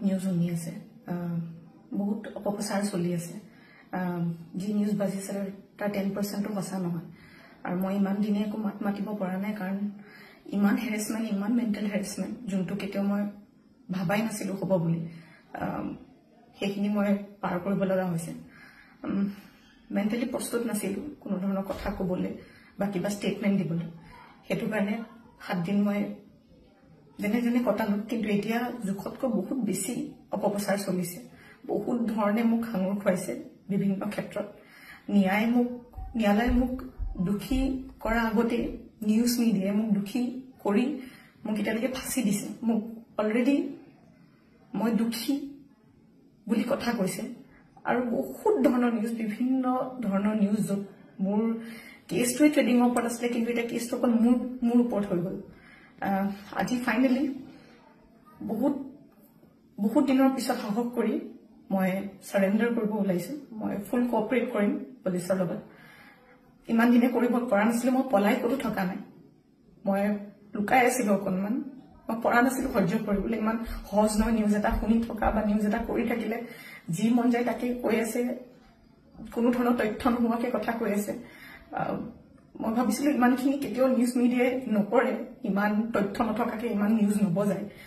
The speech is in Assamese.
নিউজ শুনি আছে বহুত অপপ্ৰচাৰ চলি আছে যি নিউজ বাজিছে তাৰ 10%ও সঁচা নহয় আৰু মই ইমান দিনে একো মাত মাতিব পৰা নাই কাৰণ ইমান হেৰেছমেণ্ট ইমান মেণ্টেল হেৰেছমেণ্ট যোনটো কেতিয়াও মই ভাবাই নাছিলো হ'ব বুলি সেইখিনি মই পাৰ কৰিব লগা হৈছে মেণ্টেলি প্ৰস্তুত নাছিলো কোনো ধৰণৰ কথা ক'বলৈ বা কিবা ষ্টেটমেণ্ট দিবলৈ সেইটো কাৰণে 7 দিন মই যেনে কটালো কিন্তু এতিয়া জোখতকৈ বহুত বেছি অপপ্ৰচাৰ চলিছে বহুত ধৰণে মোক সাঙুৰ খুৱাইছে বিভিন্ন ক্ষেত্ৰত ন্যায়ালয়ে মোক দুখী কৰা আগতে নিউজ মিডিয়াই মোক দুখী কৰি মোক এতিয়ালৈকে ফাঁচি দিছে মোক অলৰেডি মই দুখী বুলি কথা কৈছে আৰু বহুত ধৰণৰ নিউজ বিভিন্ন ধৰণৰ নিউজ য'ত মোৰ কেছটোৱে ট্ৰেডিঙৰ ওপৰত আছিলে কিন্তু এতিয়া কেছটো অকল মোৰ ওপৰত হৈ গ'ল আজি ফাইনেলি বহুত দিনৰ পিছত সাহস কৰি মই সাৰেন্ডাৰ কৰিব ওলাইছো মই ফুল কোঅপাৰেট কৰিম পুলিচৰ লগত ইমান দিনে কৰিব পৰা নাছিলো মই পলাই ক'তো থকা নাই মই লুকাই আছিলো অকণমান মই পৰা নাছিলো সহ্য কৰিবলৈ ইমান সহজ নহয় নিউজ এটা শুনি থকা বা নিউজ এটা কৰি থাকিলে যি মন যায় তাকে কৈ আছে কোনো ধৰণৰ তথ্য নোহোৱাকে কথা কৈ আছে মই ভাবিছিলো ইমানখিনি কেতিয়াও নিউজ মিডিয়াই নকৰে ইমান তথ্য নথকাকে ইমান নিউজ নবজায়